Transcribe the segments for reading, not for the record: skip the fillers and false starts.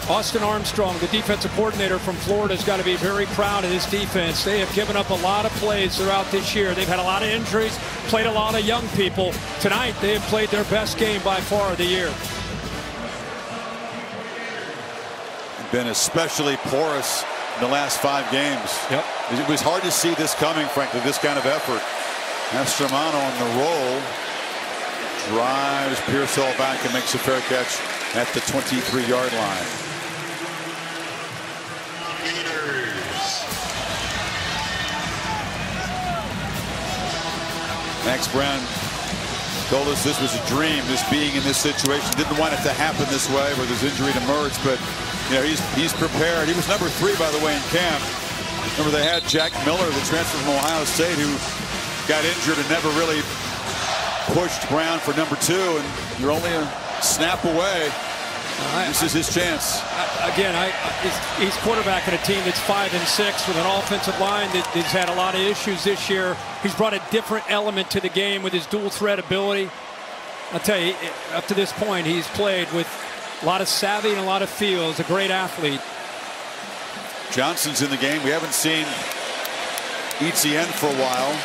Austin Armstrong, the defensive coordinator from Florida, has got to be very proud of this defense. They have given up a lot of plays throughout this year. They've had a lot of injuries, played a lot of young people. Tonight, they have played their best game by far of the year. Been especially porous in the last 5 games. Yep. It was hard to see this coming, frankly, this kind of effort. Estremano on the roll. Drives Pearsall back and makes a fair catch at the 23-yard line. Max Brown told us this was a dream, this being in this situation. Didn't want it to happen this way with his injury to Mertz, but you know, he's prepared. He was number 3, by the way, in camp. Remember, they had Jack Miller, the transfer from Ohio State, who got injured and never really pushed Brown for number 2, and you're only a snap away. This is his chance. He's quarterbacking a team that's 5-6 with an offensive line that's had a lot of issues this year. He's brought a different element to the game with his dual threat ability. I'll tell you, up to this point, he's played with a lot of savvy and a lot of feel. He's a great athlete. Johnson's in the game. We haven't seen Etienne for a while.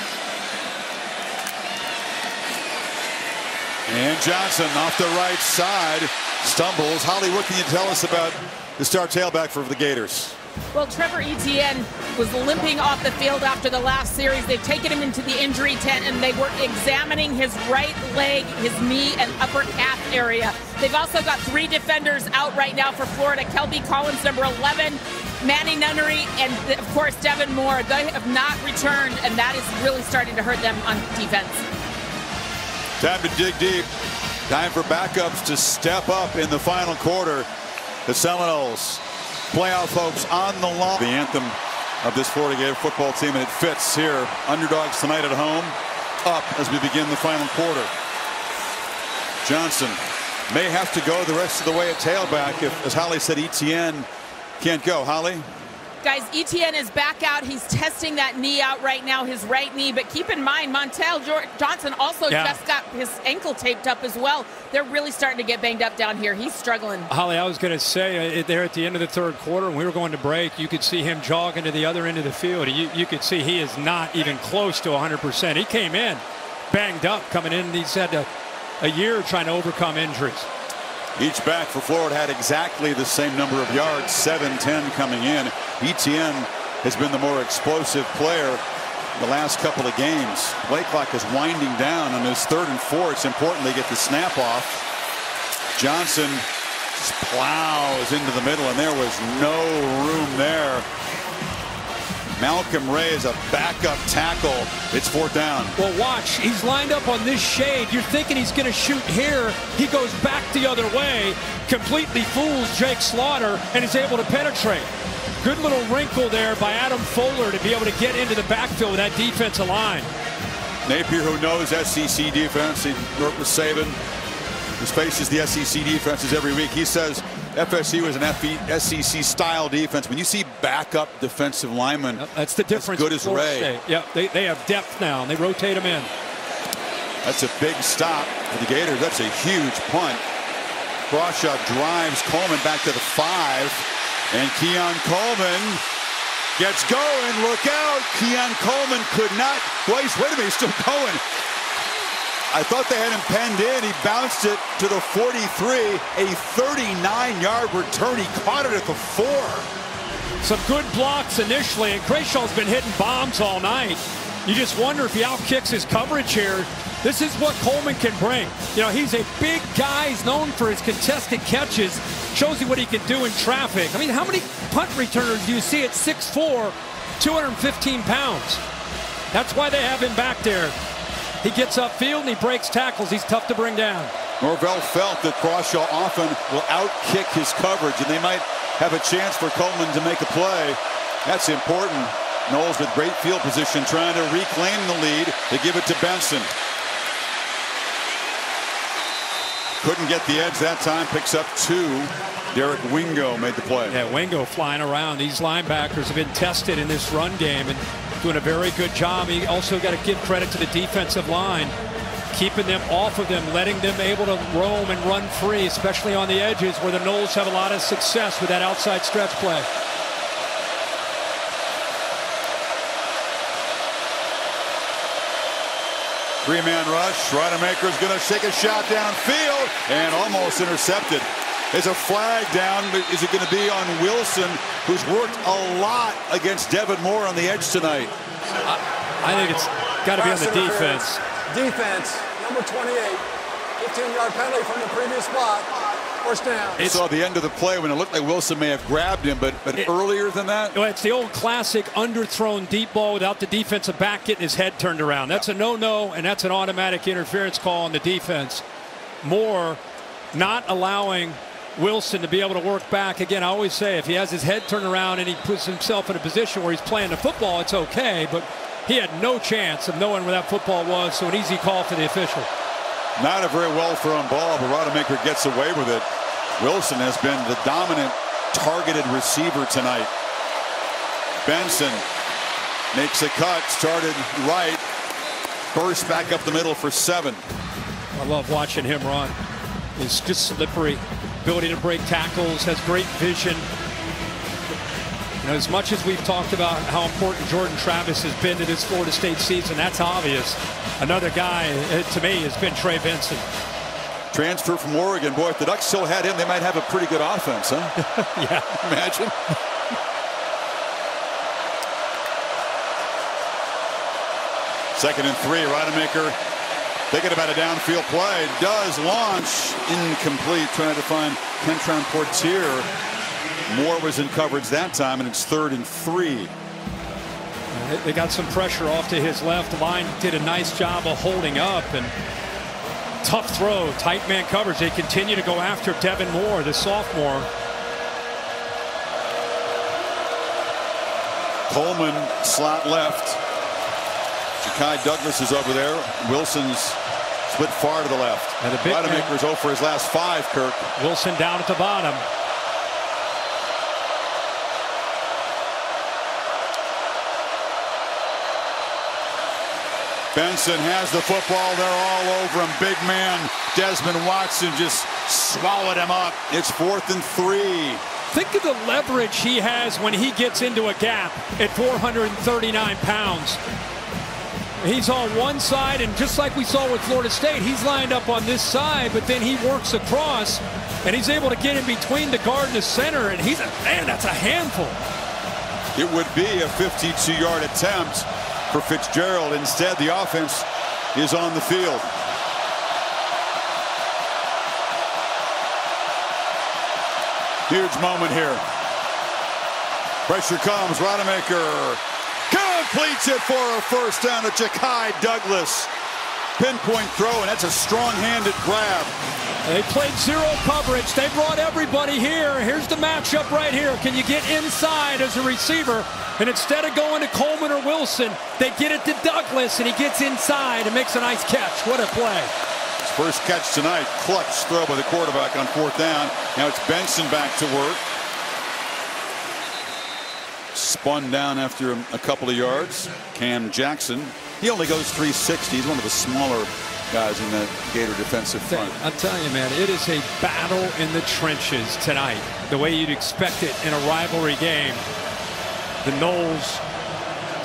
And Johnson off the right side stumbles. Holly, what can you tell us about the star tailback for the Gators? Well, Trevor Etienne was limping off the field after the last series. They've taken him into the injury tent, and they were examining his right leg, his knee, and upper calf area. They've also got 3 defenders out right now for Florida. Kelby Collins, number 11, Manny Nunnery, and, of course, Devin Moore. They have not returned, and that is really starting to hurt them on defense. Time to dig deep. Time for backups to step up in the final quarter. The Seminoles, playoff hopes on the line. The anthem of this Florida Gator football team, and it fits here. Underdogs tonight at home, up as we begin the final quarter. Johnson may have to go the rest of the way at tailback if, as Holly said, Etienne can't go. Holly? Guys, Etienne is back out. He's testing that knee out right now, his right knee. But keep in mind, Montel Johnson also just got his ankle taped up as well. They're really starting to get banged up down here. He's struggling. Holly, I was going to say, there at the end of the 3rd quarter, when we were going to break, you could see him jogging to the other end of the field. You could see he is not even close to 100%. He came in banged up coming in, and he's had a year trying to overcome injuries. Each back for Florida had exactly the same number of yards, 7-10 coming in. Etienne has been the more explosive player the last couple of games. Play clock is winding down on his 3rd and 4. It's important they get the snap off. Johnson just plows into the middle, and there was no room there. Malcolm Ray is a backup tackle. It's 4th down. Well, watch. He's lined up on this shade. You're thinking he's going to shoot here. He goes back the other way, completely fools Jake Slaughter, and is able to penetrate. Good little wrinkle there by Adam Fuller to be able to get into the backfield with that defensive line. Napier, who knows SEC defense, he worked with Saban. He faces the SEC defenses every week. He says FSU is an SEC-style defense. When you see backup defensive linemen, that's the difference. As good as Ray. Yeah, they have depth now, and they rotate them in. That's a big stop for the Gators. That's a huge punt. Crawshaw drives Coleman back to the 5. And Keon Coleman gets going. Look out. Keon Coleman could not. Wait a minute. He's still going. I thought they had him penned in. He bounced it to the 43. A 39-yard return. He caught it at the 4. Some good blocks initially, and Crashaw's been hitting bombs all night. You just wonder if he outkicks his coverage here. This is what Coleman can bring. You know, he's a big guy. He's known for his contested catches. Shows you what he can do in traffic. I mean, how many punt returners do you see at 6'4", 215 pounds? That's why they have him back there. He gets upfield and he breaks tackles. He's tough to bring down. Norvell felt that Crawshaw often will outkick his coverage, and they might have a chance for Coleman to make a play. That's important. Knowles with great field position trying to reclaim the lead. They give it to Benson. Couldn't get the edge that time. Picks up 2. Derek Wingo made the play. Yeah, Wingo flying around. These linebackers have been tested in this run game and doing a very good job. He also got to give credit to the defensive line. keeping them off of them, letting them able to roam and run free, especially on the edges where the Noles have a lot of success with that outside stretch play. Three-man rush. Rodemaker's going to shake a shot downfield and almost intercepted. There's a flag down. Is it going to be on Wilson, who's worked a lot against Devin Moore on the edge tonight? I think it's got to be on the defense. Defense, number 28. 15-yard penalty from the previous spot. First down. I saw the end of the play when it looked like Wilson may have grabbed him, but earlier than that? Well, it's the old classic underthrown deep ball without the defensive back getting his head turned around. That's a no-no, and that's an automatic interference call on the defense. Moore not allowing Wilson to be able to work back. Again, I always say if he has his head turned around and he puts himself in a position where he's playing the football, it's okay, but he had no chance of knowing where that football was, so an easy call for the official. Not a very well-thrown ball, but Rodemaker gets away with it. Wilson has been the dominant targeted receiver tonight. Benson makes a cut, started right, burst back up the middle for 7. I love watching him run. He's just slippery, ability to break tackles, has great vision. You know, as much as we've talked about how important Jordan Travis has been to this Florida State season, that's obvious. Another guy, to me, has been Trey Benson. Transfer from Oregon. Boy, if the Ducks still had him, they might have a pretty good offense, huh? Yeah. Imagine. Second and 3. Rodemaker thinking about a downfield play. Does launch. Incomplete. Trying to find Kentron Portier. Moore was in coverage that time, and it's 3rd and 3. They got some pressure off to his left. Line did a nice job of holding up, and tough throw, tight man coverage. They continue to go after Devin Moore, the sophomore. Coleman slot left. Ja'Kai Douglas is over there. Wilson's split far to the left. And Rodemaker's 0 for his last 5, Kirk. Wilson down at the bottom. Benson has the football. They're all over him. Big man Desmond Watson just swallowed him up. It's 4th and 3. Think of the leverage he has when he gets into a gap at 439 pounds. He's on one side, and just like we saw with Florida State, he's lined up on this side, but then he works across, and he's able to get in between the guard and the center, and he's a man, that's a handful. It would be a 52-yard attempt for Fitzgerald. Instead, the offense is on the field. Huge moment here. Pressure comes. Rodemaker completes it for a first down to Ja'Kai Douglas. Pinpoint throw, and that's a strong-handed grab. They played zero coverage. They brought everybody here. Here's the matchup right here. Can you get inside as a receiver? And instead of going to Coleman or Wilson, they get it to Douglas, and he gets inside and makes a nice catch. What a play. His first catch tonight. Clutch throw by the quarterback on 4th down. Now it's Benson back to work. Spun down after a couple of yards. Cam Jackson. He only goes 360. He's one of the smaller guys in the Gator defensive front. I'm telling you, man, it is a battle in the trenches tonight, the way you'd expect it in a rivalry game. The Noles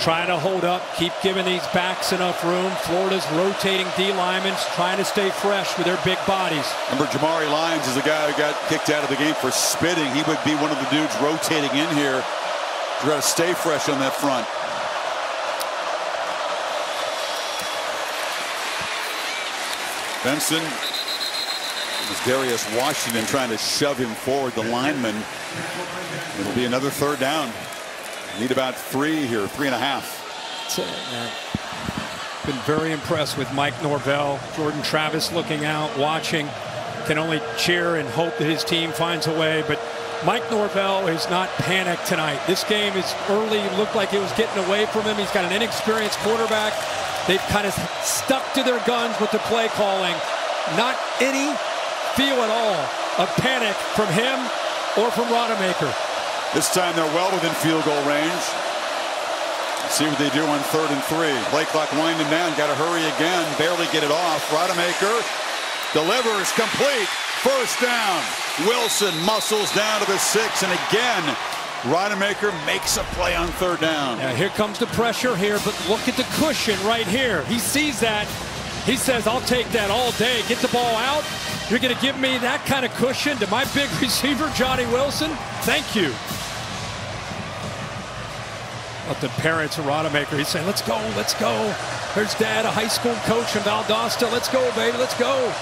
trying to hold up, keep giving these backs enough room. Florida's rotating D linemen, trying to stay fresh with their big bodies. Remember, Jamari Lyons is the guy who got kicked out of the game for spitting. He would be one of the dudes rotating in here to try to stay fresh on that front. Benson. It was Darius Washington trying to shove him forward, the lineman. It'll be another 3rd down. Need about 3 here, 3.5. Been very impressed with Mike Norvell. Jordan Travis looking out, watching. Can only cheer and hope that his team finds a way. But Mike Norvell is not panicked tonight. This game is early. Looked like it was getting away from him. He's got an inexperienced quarterback. They've kind of stuck to their guns with the play calling. Not any feel at all of panic from him or from Rodemaker. This time they're well within field goal range. See what they do on 3rd and 3. Play clock winding down. Got to hurry again. Barely get it off. Rodemaker delivers complete. First down. Wilson muscles down to the 6. And again, Rodemaker makes a play on 3rd down. Yeah, here comes the pressure here, but look at the cushion right here. He sees that. He says, I'll take that all day. Get the ball out. You're going to give me that kind of cushion to my big receiver, Johnny Wilson? Thank you. But the parents of Rodemaker, he's saying, let's go, let's go. There's Dad, a high school coach in Valdosta. Let's go, baby, let's go.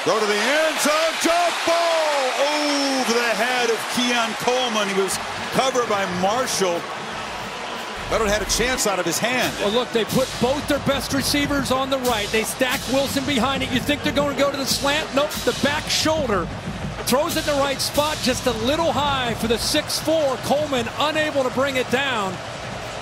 Go to the end zone, jump ball over the head of Keon Coleman. He was covered by Marshall. Better had a chance out of his hand. Well, look, they put both their best receivers on the right. They stack Wilson behind it. You think they're going to go to the slant? Nope, the back shoulder. Throws it in the right spot, just a little high for the 6'4". Coleman unable to bring it down.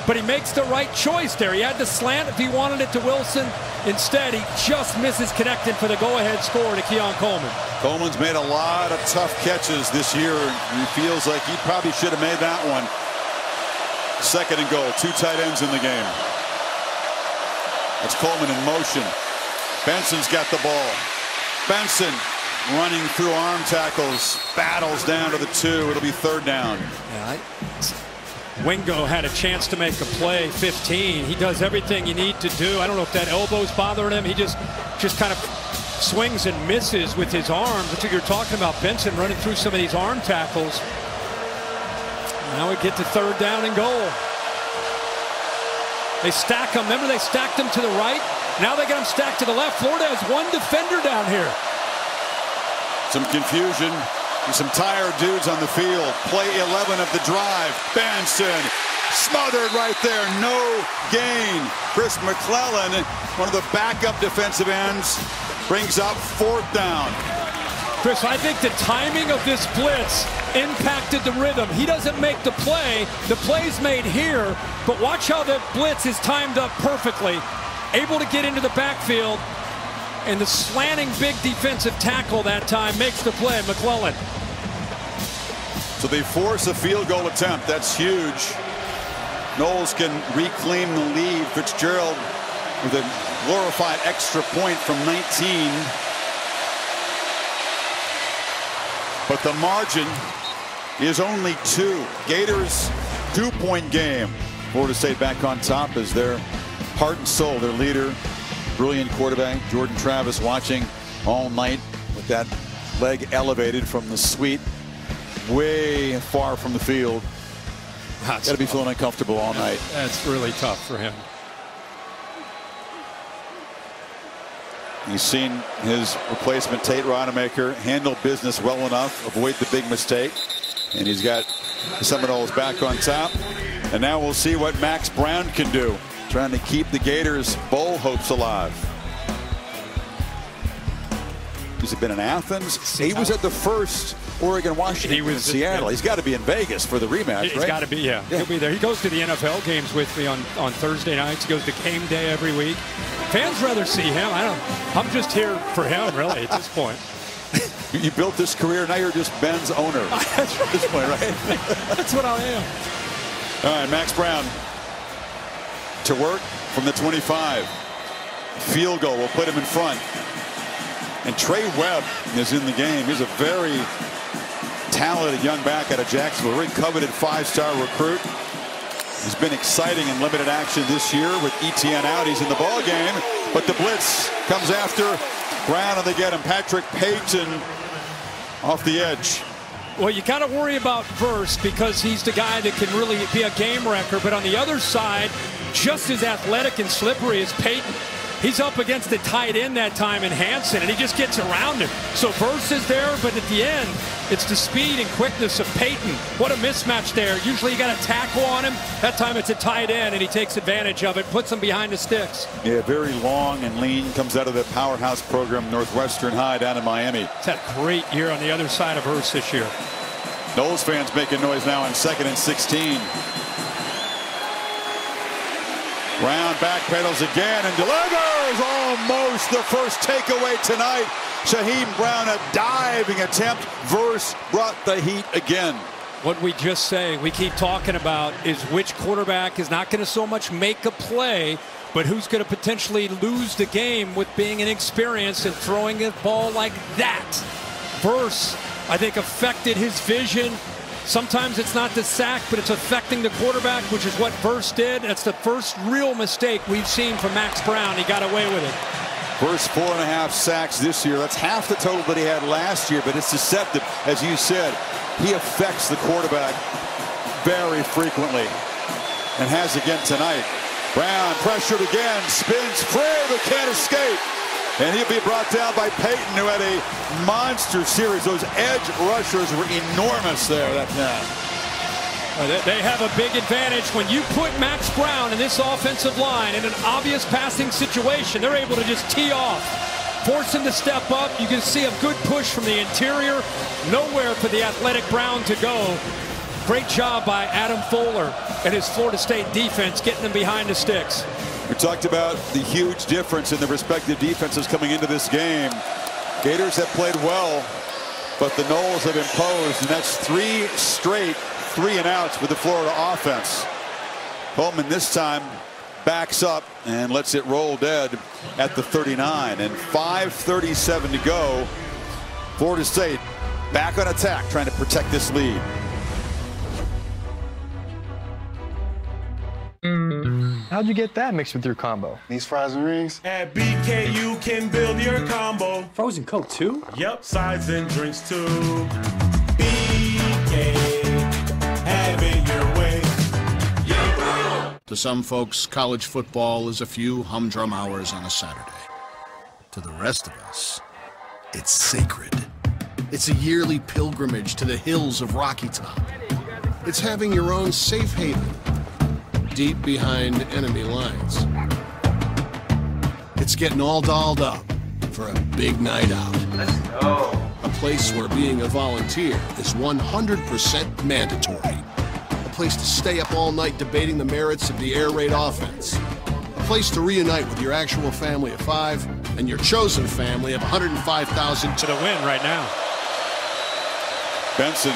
But he makes the right choice there. He had the slant if he wanted it to Wilson. Instead, he just misses connecting for the go-ahead score to Keon Coleman. Coleman's made a lot of tough catches this year. He feels like he probably should have made that one. 2nd and goal. 2 tight ends in the game. That's Coleman in motion. Benson's got the ball. Benson running through arm tackles. Battles down to the 2. It'll be 3rd down. Yeah, Wingo had a chance to make a play. 15. He does everything you need to do. I don't know if that elbow's bothering him. He just kind of swings and misses with his arms. That's what you're talking about. Benson running through some of these arm tackles. Now we get to 3rd down and goal. They stack them. Remember, they stacked them to the right. Now they got them stacked to the left. Florida has 1 defender down here. Some confusion. Some tired dudes on the field. Play 11 of the drive. Benson smothered right there. No gain. Chris McClellan, one of the backup defensive ends, brings up 4th down. Chris, I think the timing of this blitz impacted the rhythm. He doesn't make the play. The play's made here, but watch how the blitz is timed up perfectly. Able to get into the backfield, and the slanting big defensive tackle that time makes the play. McClellan. So they force a field goal attempt. That's huge. Knowles can reclaim the lead. Fitzgerald with a glorified extra point from 19. But the margin is only 2. Gators 2-point game. Florida State back on top as their heart and soul, their leader, brilliant quarterback Jordan Travis, watching all night with that leg elevated from the suite way far from the field. Got to be feeling uncomfortable all night. That's really tough for him. He's seen his replacement Tate Rodemaker handle business well enough, avoid the big mistake, and he's got the Seminoles back on top. And now we'll see what Max Brown can do, trying to keep the Gators' bowl hopes alive. He's been in Athens. He was at the first Oregon-Washington. He was in Seattle. He's got to be in Vegas for the rematch, He's got to be, yeah. He'll be there. He goes to the NFL games with me on Thursday nights. He goes to game day every week. Fans rather see him. I'm just here for him, really, at this point. You built this career. Now you're just Ben's owner at this point, right? That's what I am. All right, Max Brown to work from the 25. Field goal will put him in front. And Trey Webb is in the game. He's a very talented young back out of Jacksonville. Very coveted 5-star recruit. He's been exciting in limited action this year with ETN out. He's in the ball game, but the blitz comes after Brown, and they get him. Patrick Payton off the edge. Well, you got to worry about Verse because he's the guy that can really be a game wrecker. But on the other side, just as athletic and slippery as Payton. He's up against the tight end that time in Hansen, and he just gets around him. So Verse is there, but at the end, it's the speed and quickness of Payton. What a mismatch there. Usually you got a tackle on him. That time it's a tight end, and he takes advantage of it, puts him behind the sticks. Yeah, very long and lean. Comes out of the powerhouse program, Northwestern High, down in Miami. He's had a great year on the other side of Verse this year. Knowles fans making noise now on 2nd and 16. Brown backpedals again and delivers almost the first takeaway tonight. Shaheem Brown, a diving attempt. Verse brought the heat again. What we just say, we keep talking about, is which quarterback is not going to so much make a play, but who's going to potentially lose the game with being inexperienced and throwing a ball like that. Verse, I think, affected his vision. Sometimes it's not the sack, but it's affecting the quarterback, which is what Verse did. That's the first real mistake we've seen from Max Brown. He got away with it. First 4.5 sacks this year. That's half the total that he had last year, but it's deceptive. As you said, he affects the quarterback very frequently and has again tonight. Brown pressured again, spins free, but can't escape. And he'll be brought down by Peyton, who had a monster series. Those edge rushers were enormous there that time. They have a big advantage. When you put Max Brown in this offensive line in an obvious passing situation, they're able to just tee off, force him to step up. You can see a good push from the interior. Nowhere for the athletic Brown to go. Great job by Adam Fuller and his Florida State defense getting them behind the sticks. We talked about the huge difference in the respective defenses coming into this game. Gators have played well, but the Noles have imposed, and that's 3 straight 3-and-outs with the Florida offense. Coleman this time backs up and lets it roll dead at the 39, and 5:37 to go. Florida State back on attack, trying to protect this lead. How'd you get that mixed with your combo? These fries and rings? At BK, you can build your combo. Frozen Coke, too? Yep, sides and drinks, too. BK, have it your way. Yeah. To some folks, college football is a few humdrum hours on a Saturday. To the rest of us, it's sacred. It's a yearly pilgrimage to the hills of Rocky Top. It's having your own safe haven, deep behind enemy lines. It's getting all dolled up for a big night out. Let's go. A place where being a volunteer is 100% mandatory. A place to stay up all night debating the merits of the air raid offense. A place to reunite with your actual family of 5 and your chosen family of 105,000 To the win right now. Benson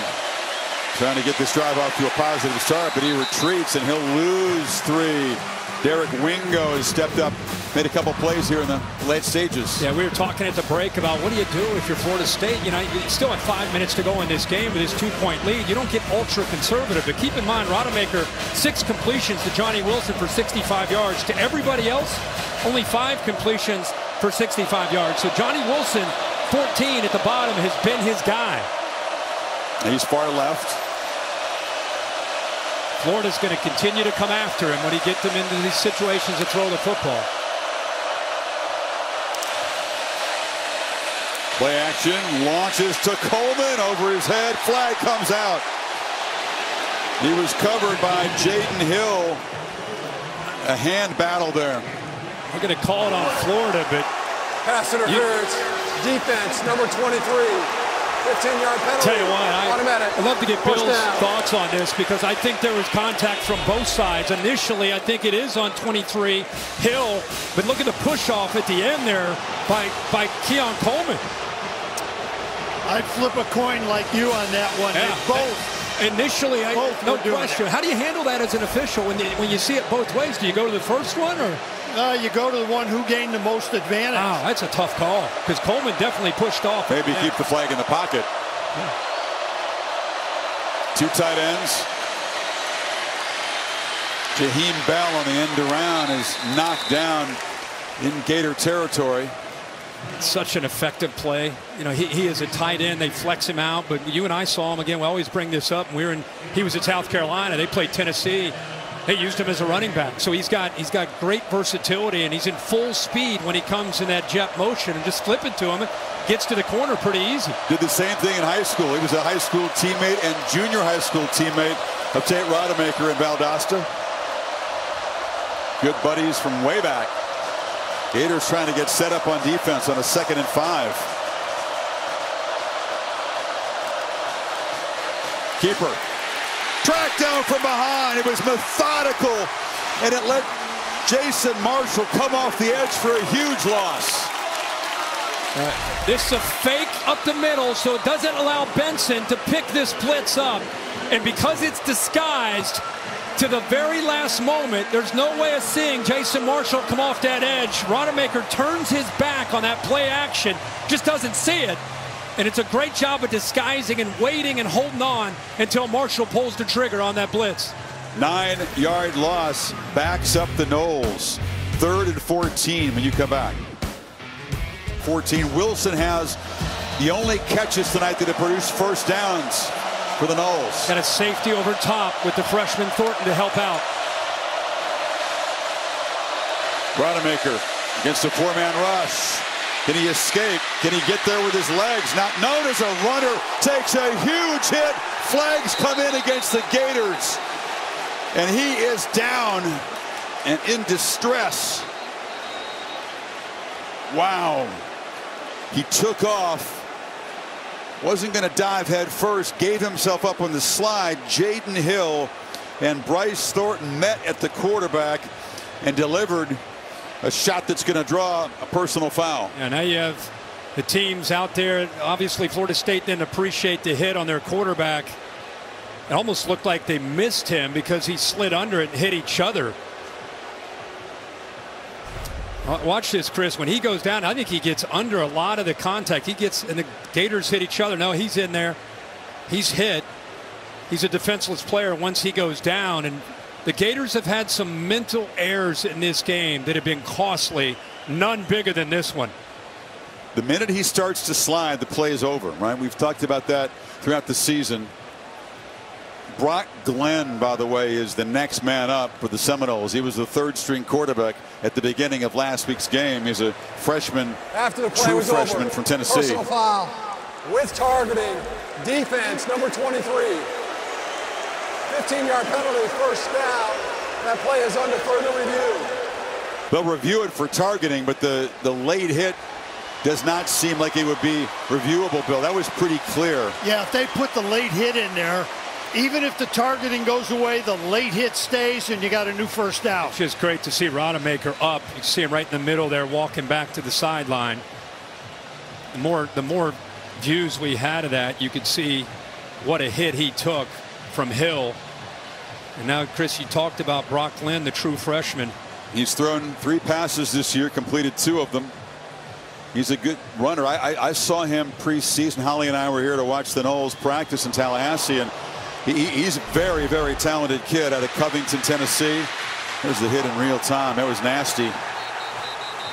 trying to get this drive off to a positive start, but he retreats and he'll lose 3. Derek Wingo has stepped up, made a couple plays here in the late stages. Yeah, we were talking at the break about what do you do if you're Florida State. You know, you still have 5 minutes to go in this game with this 2-point lead. You don't get ultra conservative, but keep in mind, Rodemaker, 6 completions to Johnny Wilson for 65 yards. To everybody else, only 5 completions for 65 yards. So Johnny Wilson, 14 at the bottom, has been his guy. He's far left. Florida's going to continue to come after him when he gets them into these situations to throw the football. Play action, launches to Coleman over his head. Flag comes out. He was covered by Jaden Hill. A hand battle there. We're going to call it on Florida, but Pass interference. Defense, number 23. 15-yard penalty. Tell you what, Automatic. I'd love to get First Bill's down. thoughts on this because I think there was contact from both sides. Initially, I think it is on 23 Hill, but look at the push off at the end there by Keon Coleman. I'd flip a coin like you on that one. Yeah. Both. Initially, no question. It. How do you handle that as an official when you see it both ways? Do you go to the first one or? You go to the one who gained the most advantage. Wow, that's a tough call because Coleman definitely pushed off. Maybe keep the flag in the pocket. Yeah. 2 tight ends. Jaheim Bell on the end around is knocked down in Gator territory. Such an effective play. You know, he is a tight end. They flex him out, but you and I saw him again. We always bring this up. He was at South Carolina. They played Tennessee. They used him as a running back, so he's got great versatility, and he's in full speed when he comes in that jet motion, and just flip it to him, gets to the corner pretty easy. Did the same thing in high school. He was a high school teammate and junior high school teammate of Tate Rodemaker in Valdosta. Good buddies from way back. Gators trying to get set up on defense on a 2nd and 5. Keeper. Tracked down from behind. It was methodical, and it let Jason Marshall come off the edge for a huge loss. This is a fake up the middle, so it doesn't allow Benson to pick this blitz up. And because it's disguised to the very last moment, there's no way of seeing Jason Marshall come off that edge. Rodemaker turns his back on that play action, just doesn't see it. And it's a great job of disguising and waiting and holding on until Marshall pulls the trigger on that blitz. 9-yard loss backs up the Noles. 3rd and 14 when you come back. 14. Wilson has the only catches tonight that have produced first downs for the Noles. And a safety over top with the freshman Thornton to help out. Rodemaker against a 4-man rush. Can he escape? Can he get there with his legs? Not known as a runner. Takes a huge hit. Flags come in against the Gators. And he is down and in distress. Wow. He took off. Wasn't going to dive head first. Gave himself up on the slide. Jaden Hill and Bryce Thornton met at the quarterback and delivered a shot that's going to draw a personal foul. And now you have the teams out there. Obviously, Florida State didn't appreciate the hit on their quarterback. It almost looked like they missed him because he slid under it and hit each other. Watch this, Chris. When he goes down, I think he gets under a lot of the contact. He gets, and the Gators hit each other. No, he's in there. He's hit. He's a defenseless player once he goes down. And the Gators have had some mental errors in this game that have been costly. None bigger than this one. The minute he starts to slide, the play is over, right? We've talked about that throughout the season. Brock Glenn, by the way, is the next man up for the Seminoles. He was the 3rd-string quarterback at the beginning of last week's game. He's a freshman, after the play true was freshman over, from Tennessee. Personal foul with targeting. Defense, number 23. 15-yard penalty, first down. That play is under further review. They'll review it for targeting, but the late hit does not seem like it would be reviewable, Bill. That was pretty clear. Yeah, if they put the late hit in there, even if the targeting goes away, the late hit stays, and you got a new first down. It's just great to see Rodemaker up. You see him right in the middle there, walking back to the sideline. The more views we had of that, you could see what a hit he took from Hill. And now, Chris, you talked about Brock Glenn, the true freshman. He's thrown 3 passes this year, completed 2 of them. He's a good runner. I saw him preseason. Holly and I were here to watch the Noles practice in Tallahassee, and he's a very, very talented kid out of Covington, Tennessee. There's the hit in real time. That was nasty.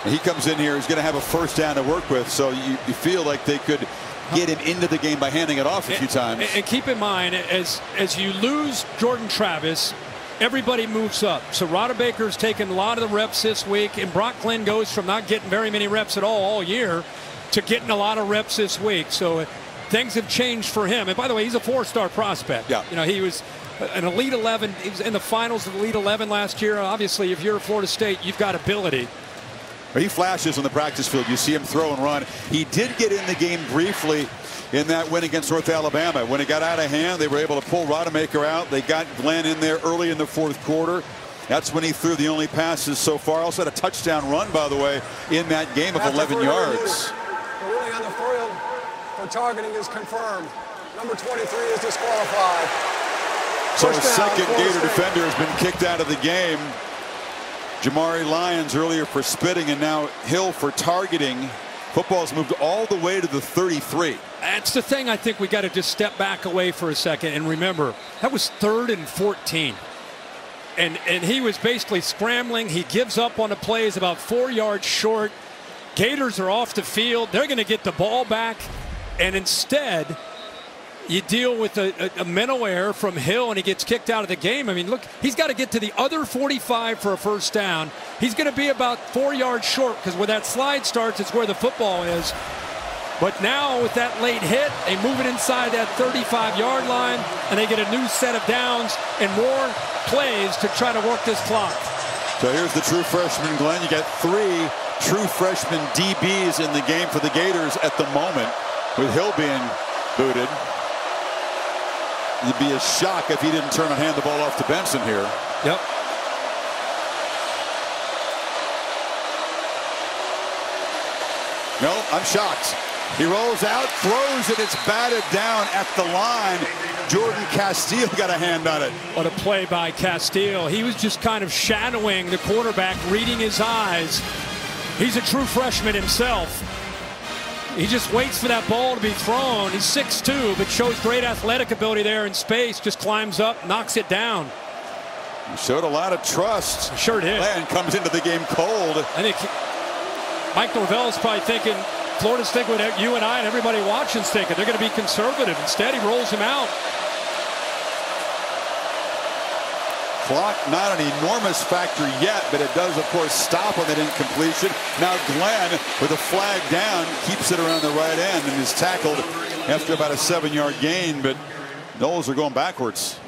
And he comes in here. He's going to have a first down to work with, so you feel like they could get him into the game by handing it off a few times. And keep in mind, as you lose Jordan Travis, everybody moves up. So Rodemaker's taken a lot of the reps this week, and Brock Glenn goes from not getting very many reps at all year to getting a lot of reps this week. So things have changed for him. And by the way, he's a 4-star prospect. Yeah. You know, he was an Elite 11. He was in the finals of the Elite 11 last year. Obviously, if you're at Florida State, you've got ability. He flashes on the practice field. You see him throw and run. He did get in the game briefly in that win against North Alabama. When it got out of hand, they were able to pull Rodemaker out. They got Glenn in there early in the 4th quarter. That's when he threw the only passes so far. Also had a touchdown run, by the way, in that game of 11 yards. The ruling on the field for targeting is confirmed. Number 23 is disqualified. So a First down, second Florida Gator State. defender has been kicked out of the game. Jamari Lyons earlier for spitting, and now Hill for targeting. Football's moved all the way to the 33. That's the thing I think we got to just step back away for a second and remember that was 3rd and 14. And he was basically scrambling. He gives up on the plays about 4 yards short. Gators are off the field. They're going to get the ball back. And instead, you deal with a mental error from Hill, and he gets kicked out of the game. I mean, look, he's got to get to the other 45 for a first down. He's going to be about 4 yards short because where that slide starts is where the football is. But now with that late hit, they move it inside that 35-yard line, and they get a new set of downs and more plays to try to work this clock. So here's the true freshman, Glenn. You got 3 true freshman DBs in the game for the Gators at the moment, with Hill being booted. It'd be a shock if he didn't turn and hand the ball off to Benson here. Yep. No, I'm shocked. He rolls out, throws it. It's batted down at the line. Jordan Castile got a hand on it. What a play by Castile. He was just kind of shadowing the quarterback, reading his eyes. He's a true freshman himself. He just waits for that ball to be thrown. He's 6'2", but shows great athletic ability there in space. Just climbs up, knocks it down. He showed a lot of trust. He sure did. And comes into the game cold. I think Mike Norvell is probably thinking, Florida's thinking what you and I and everybody watching is thinking. They're going to be conservative. Instead, he rolls him out. Clock not an enormous factor yet, but it does, of course, stop on that incompletion. Now Glenn, with a flag down, keeps it around the right end and is tackled after about a 7-yard gain, but Knowles are going backwards.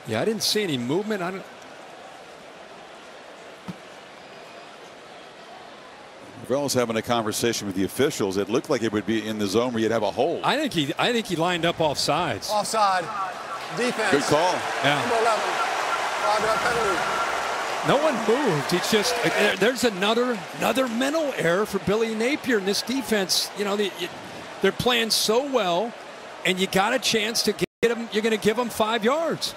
Yeah, I didn't see any movement. Norvell's having a conversation with the officials. It looked like it would be in the zone where you'd have a hold. I think he lined up off sides. Offside. Defense. Good call. Yeah. Number 11. 5-yard penalty. No one moved. He's just there's another mental error for Billy Napier in this defense. You know, they're playing so well, and you got a chance to get them. You're going to give them 5 yards.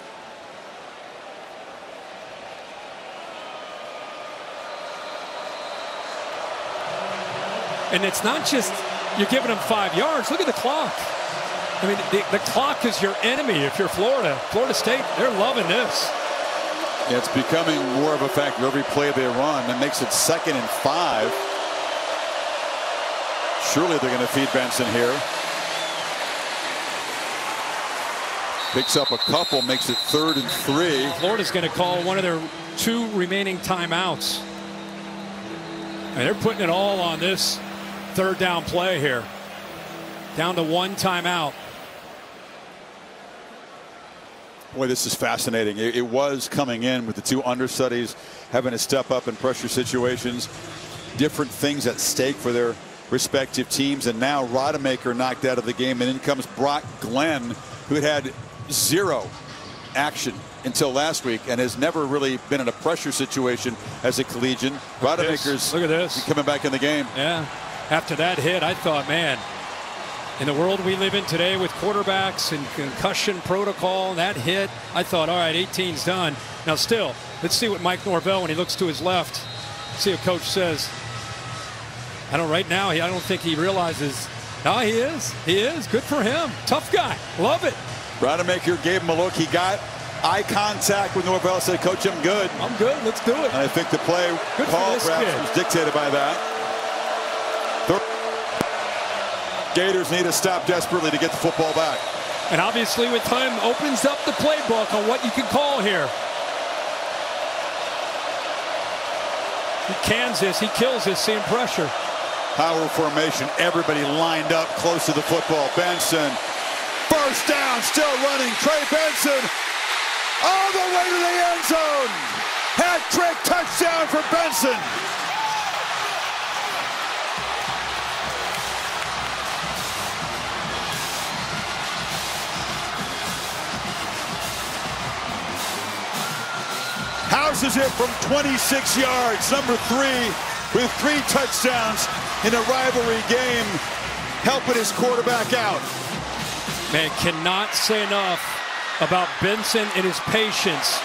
And it's not just you're giving them 5 yards. Look at the clock. I mean, the clock is your enemy if you're Florida. Florida State, they're loving this. Yeah, it's becoming more of a factor every play they run. That makes it 2nd and 5. Surely they're going to feed Benson here. Picks up a couple, makes it 3rd and 3. Florida's going to call one of their 2 remaining timeouts. And they're putting it all on this 3rd down play here. Down to 1 timeout. Boy, this is fascinating. It was coming in with the 2 understudies having to step up in pressure situations. Different things at stake for their respective teams. And now Rodemaker knocked out of the game. And in comes Brock Glenn, who had 0 action until last week and has never really been in a pressure situation as a collegian. Rodemaker's look at this coming back in the game. Yeah. After that hit, I thought, man, in the world we live in today with quarterbacks and concussion protocol, that hit, I thought, all right, 18's done. Now still, let's see what Mike Norvell, when he looks to his left, see what coach says. Right now, I don't think he realizes. No, he is. He is. Good for him. Tough guy. Love it. Rodemaker gave him a look. He got eye contact with Norvell, said, Coach, I'm good. I'm good. Let's do it. And I think the play call perhaps was dictated by that. Gators need a stop desperately to get the football back. And obviously with him opens up the playbook on what you can call here. He cans this. He kills this, seeing pressure. Power formation. Everybody lined up close to the football. Benson. First down. Still running. Trey Benson. All the way to the end zone. Hat-trick touchdown for Benson. Houses it from 26 yards. Number 3 with 3 touchdowns in a rivalry game, helping his quarterback out. Man, cannot say enough about Benson and his patience.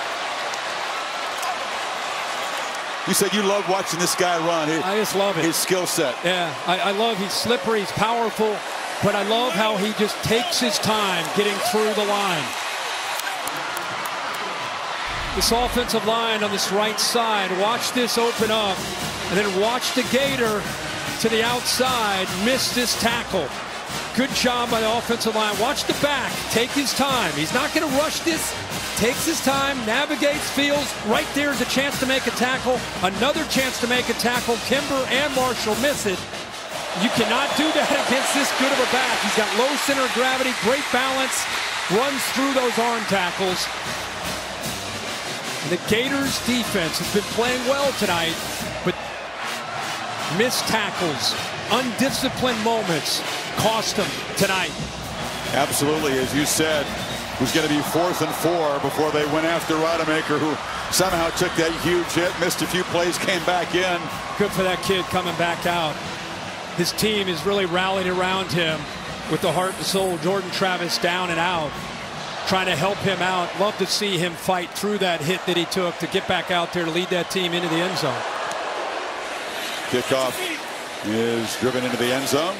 You said you love watching this guy run. I just love it. His skill set. Yeah, I love he's slippery, he's powerful, but I love how he just takes his time getting through the line. This offensive line on this right side, watch this open up, and then watch the Gator to the outside miss this tackle. Good job by the offensive line. Watch the back, take his time. He's not going to rush this, takes his time, navigates, feels. Right there is a chance to make a tackle. Another chance to make a tackle. Kimber and Marshall miss it. You cannot do that against this good of a back. He's got low center of gravity, great balance, runs through those arm tackles. The Gators defense has been playing well tonight, but missed tackles, undisciplined moments cost them tonight. Absolutely, as you said, was going to be 4th and 4 before they went after Rodemaker, who somehow took that huge hit, missed a few plays, came back in. Good for that kid coming back out. His team is really rallied around him with the heart and soul. Jordan Travis down and out, trying to help him out. Love to see him fight through that hit that he took to get back out there to lead that team into the end zone. Kickoff is driven into the end zone.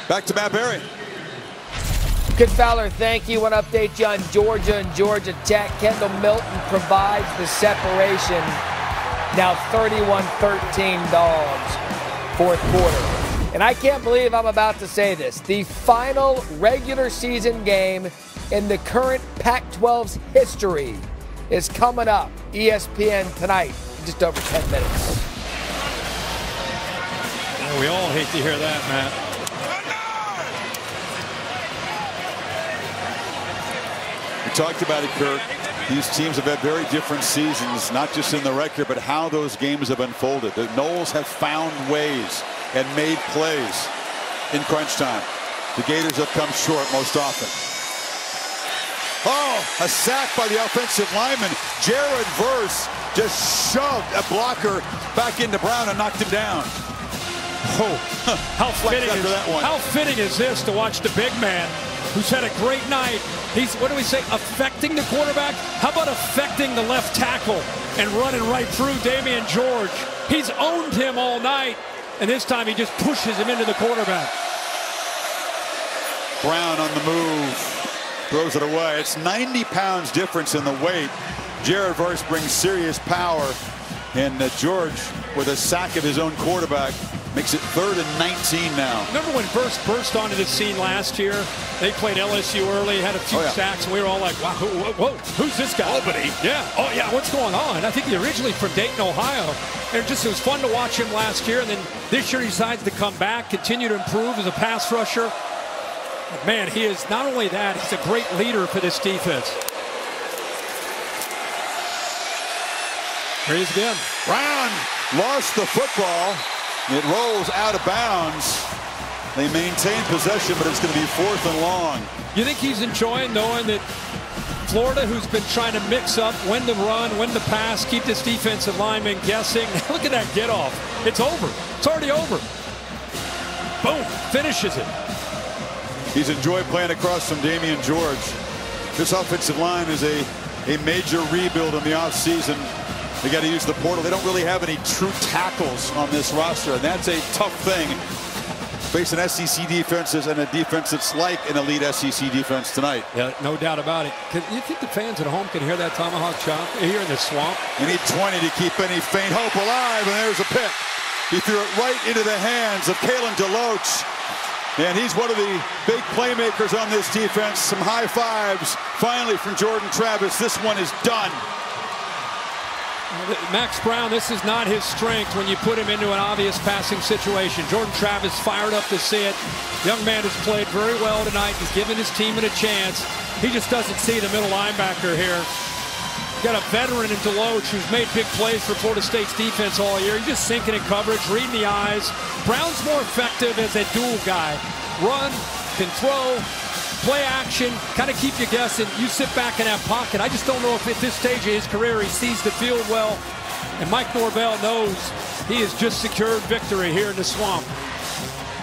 Back to Matt Berry. Good Fowler, thank you. Want to update you on Georgia and Georgia Tech. Kendall Milton provides the separation. Now 31-13 Dogs, fourth quarter. And I can't believe I'm about to say this. The final regular season game in the current Pac-12's history is coming up. ESPN tonight, in just over 10 minutes. We all hate to hear that, Matt. We talked about it, Kirk. These teams have had very different seasons, not just in the record, but how those games have unfolded. The Noles have found ways and made plays in crunch time. The Gators have come short most often. Oh, a sack by the offensive lineman. Jared Verse just shoved a blocker back into Brown and knocked him down. Oh, how fitting is this to watch the big man who's had a great night. He's, what do we say, affecting the quarterback? How about affecting the left tackle and running right through Damian George? He's owned him all night, and this time he just pushes him into the quarterback. Brown on the move, throws it away. It's 90 pounds difference in the weight. Jared Verse brings serious power, and George, with a sack of his own quarterback, makes it 3rd and 19 now. Remember when Verse burst onto the scene last year? They played LSU early, had a few sacks, and we were all like, wow, whoa, who's this guy? Albany. Yeah, oh yeah, what's going on? I think he's originally from Dayton, Ohio. And it was fun to watch him last year, and then this year he decides to come back, continue to improve as a pass rusher. But man, he is not only that, he's a great leader for this defense. Here he is again. Brown lost the football. It rolls out of bounds. They maintain possession, but it's going to be 4th and long. You think he's enjoying knowing that Florida, who's been trying to mix up when to run, when to pass, keep this defensive lineman guessing. Look at that get off. It's over. It's already over. Boom. Finishes it. He's enjoyed playing across from Damian George. This offensive line is a major rebuild in the offseason. They got to use the portal. They don't really have any true tackles on this roster, and that's a tough thing. Facing SEC defenses and a defense that's like an elite SEC defense tonight. Yeah, no doubt about it. You think the fans at home can hear that tomahawk chop here in the swamp? You need 20 to keep any faint hope alive, and there's a pick. He threw it right into the hands of Kalen DeLoach, and he's one of the big playmakers on this defense. Some high fives finally from Jordan Travis. This one is done. Max Brown, this is not his strength when you put him into an obvious passing situation. Jordan Travis fired up to see it. Young man has played very well tonight. He's given his team a chance. He just doesn't see the middle linebacker here. Got a veteran in DeLoach who's made big plays for Florida State's defense all year. He's just sinking in coverage, reading the eyes. Brown's more effective as a dual guy. Run, can throw, play action, kind of keep you guessing. You sit back in that pocket. I just don't know if at this stage of his career he sees the field well. And Mike Norvell knows he has just secured victory here in the swamp.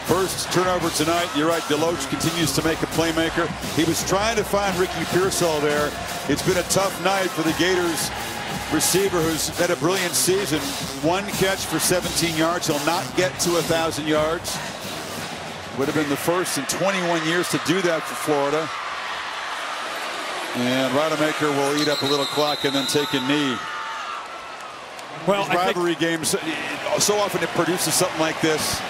First turnover tonight. You're right, DeLoach continues to make a playmaker. He was trying to find Ricky Pearsall there. It's been a tough night for the Gators receiver who's had a brilliant season. 1 catch for 17 yards. He'll not get to 1,000 yards. Would have been the first in 21 years to do that for Florida. And Rodemaker will eat up a little clock and then take a knee. Well, these rivalry games, so often it produces something like this.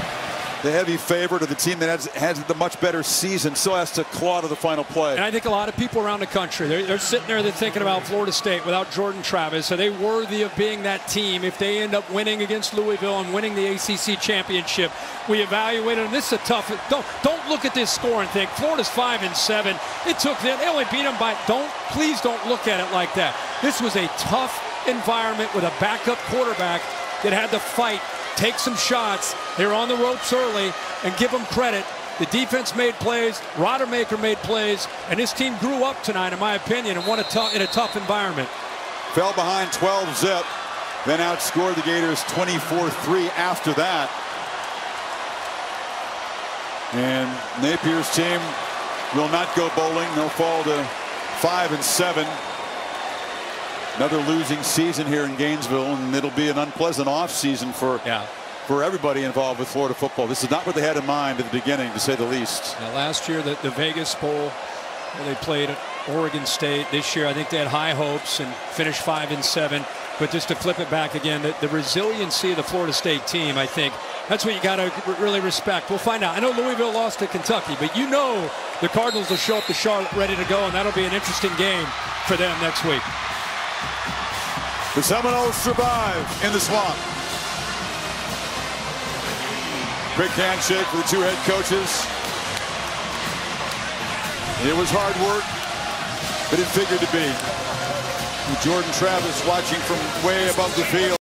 The heavy favorite of the team that has the much better season still has to claw to the final play. And I think a lot of people around the country, they're sitting there, they're thinking about Florida State without Jordan Travis. Are they worthy of being that team if they end up winning against Louisville and winning the ACC championship? We evaluated them. This is a tough. Don't look at this score and think Florida's 5-7. It took them. They only beat them by. Please don't look at it like that. This was a tough environment with a backup quarterback that had to fight. Take some shots. They were on the ropes early, and give them credit. The defense made plays. Rodemaker made plays. And this team grew up tonight, in my opinion, and won in a tough environment. Fell behind 12-zip. Then outscored the Gators 24-3 after that. And Napier's team will not go bowling. They'll fall to 5-7. Another losing season here in Gainesville, and it'll be an unpleasant offseason for everybody involved with Florida football. This is not what they had in mind at the beginning, to say the least. Now, last year, the Vegas Bowl, where they played at Oregon State. This year, I think they had high hopes and finished 5-7. But just to flip it back again, the resiliency of the Florida State team, I think, that's what you got to really respect. We'll find out. I know Louisville lost to Kentucky, but you know the Cardinals will show up to Charlotte ready to go, and that'll be an interesting game for them next week. The Seminoles survive in the swamp. Quick handshake for the two head coaches. It was hard work, but it figured to be. Jordan Travis watching from way above the field.